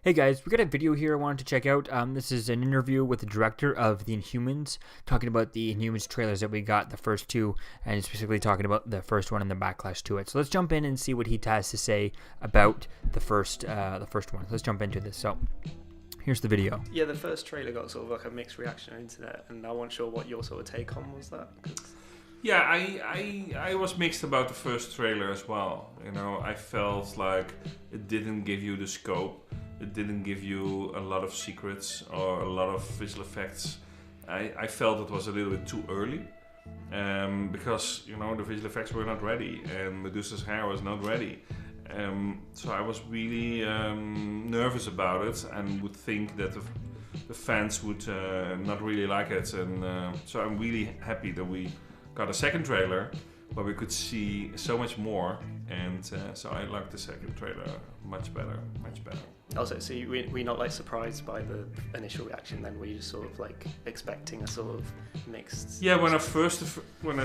Hey guys, we got a video here I wanted to check out. This is an interview with the director of the Inhumans, talking about the Inhumans trailers that we got, the first two, and specifically talking about the first one and the backlash to it. So let's jump in and see what he has to say about the first one. Let's jump into this. So here's the video. Yeah, the first trailer got sort of like a mixed reaction on the internet, and I wasn't sure what your sort of take on was that. Yeah, I was mixed about the first trailer as well. You know, I felt like it didn't give you the scope. It didn't give you a lot of secrets or a lot of visual effects. I felt it was a little bit too early because, you know, the visual effects were not ready and Medusa's hair was not ready. So I was really nervous about it and would think that the fans would not really like it. And so I'm really happy that we got a second trailer where we could see so much more, and so I liked the second trailer much better. Also, so we're not like surprised by the initial reaction then? Were you just sort of like expecting a sort of mixed... Yeah, when I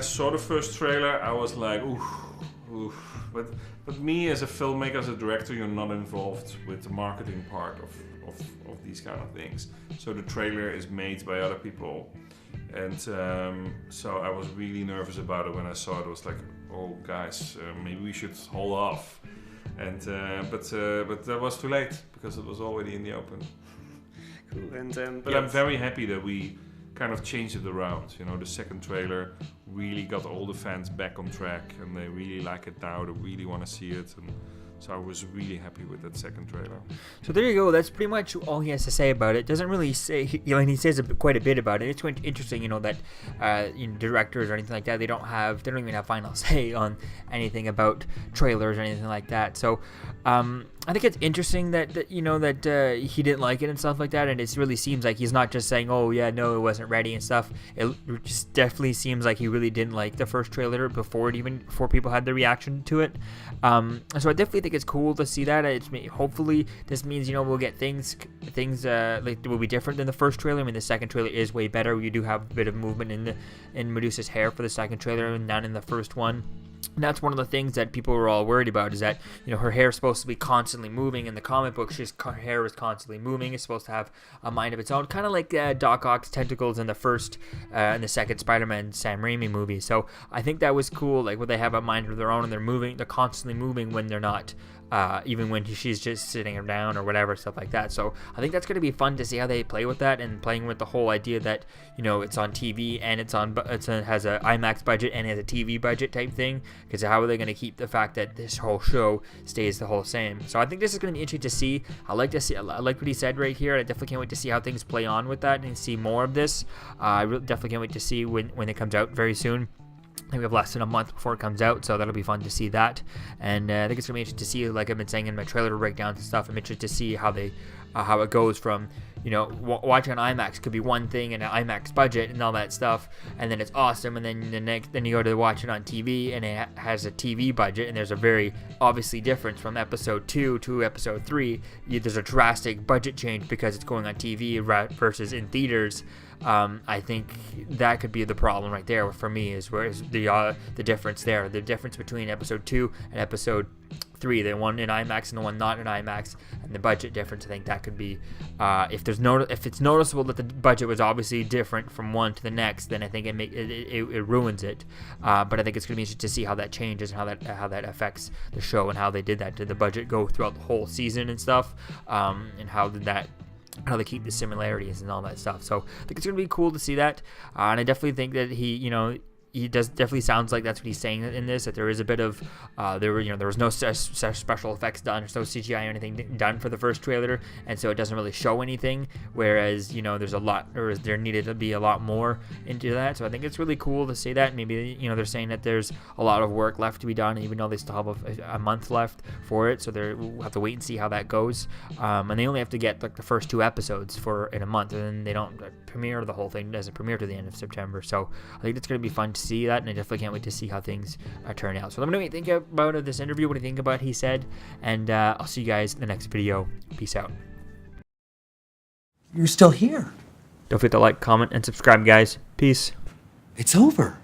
saw the first trailer, I was like, oof. But me as a filmmaker, as a director, you're not involved with the marketing part of these kind of things. So the trailer is made by other people. And so I was really nervous about it when I saw it. I was like, oh guys, maybe we should hold off. And but that was too late because it was already in the open. Cool. And but I'm very happy that we kind of changed it around. You know, the second trailer really got all the fans back on track, and they really like it now. They really want to see it, and so I was really happy with that second trailer. So there you go. That's pretty much all he has to say about it. Doesn't really say, he says quite a bit about it. It's quite interesting, that directors or anything like that, they don't even have final say on anything about trailers or anything like that. So I think it's interesting that he didn't like it and stuff like that. And it really seems like he's not just saying, oh yeah, no, it wasn't ready and stuff. It just definitely seems like he really didn't like the first trailer before people had their reaction to it. So I definitely think it's cool to see that. Hopefully this means we'll get things like will be different than the first trailer. I mean, the second trailer is way better. You do have a bit of movement in Medusa's hair for the second trailer and not in the first one. And that's one of the things that people were all worried about, is that her hair is supposed to be constantly moving. In the comic book, her hair is constantly moving. It's supposed to have a mind of its own, kind of like Doc Ock's tentacles in the second Spider-Man Sam Raimi movie. So I think that was cool, like where they have a mind of their own and they're constantly moving when they're not. Even when she's just sitting down or whatever, stuff like that. So I think that's going to be fun to see how they play with that, and playing with the whole idea that it's on TV and it has a IMAX budget and it has a TV budget type thing. Because how are they going to keep the fact that this whole show stays the whole same? So I think this is going to be interesting to see. I like what he said right here. I definitely can't wait to see how things play on with that and see more of this. I definitely can't wait to see when it comes out very soon. I think we have less than a month before it comes out, so that'll be fun to see that. And I think it's going to be interesting to see, like I've been saying in my trailer breakdowns and stuff, I'm interested to see how it goes from, watching on IMAX could be one thing and an IMAX budget and all that stuff, and then it's awesome, and then you go to watch it on TV and it has a TV budget, and there's a very obviously difference from episode 2 to episode 3. There's a drastic budget change because it's going on TV versus in theaters. I think that could be the problem right there for me, is the difference there. The difference between episode 2 and episode 3, the one in IMAX and the one not in IMAX, and the budget difference. I think that could be if it's noticeable that the budget was obviously different from one to the next, then I think it ruins it. But I think it's going to be interesting to see how that changes and how that affects the show and how they did that. Did the budget go throughout the whole season and stuff, and how they keep the similarities and all that stuff. So I think it's going to be cool to see that. And I definitely think that he definitely sounds like that's what he's saying in this, that there is a bit of there was no special effects done or no CGI or anything done for the first trailer, and so it doesn't really show anything, whereas there's a lot, or there needed to be a lot more into that. So I think it's really cool to see that. Maybe they're saying that there's a lot of work left to be done, even though they still have a month left for it, so we'll have to wait and see how that goes. And they only have to get like the first 2 episodes in a month, and then they don't premiere the whole thing. It doesn't premiere to the end of September. So I think it's going to be fun to see that, and I definitely can't wait to see how things turn out. So let me know what you think about this interview, what do you think about what he said, and I'll see you guys in the next video. Peace out. You're still here. Don't forget to like, comment, and subscribe, guys. Peace. It's over.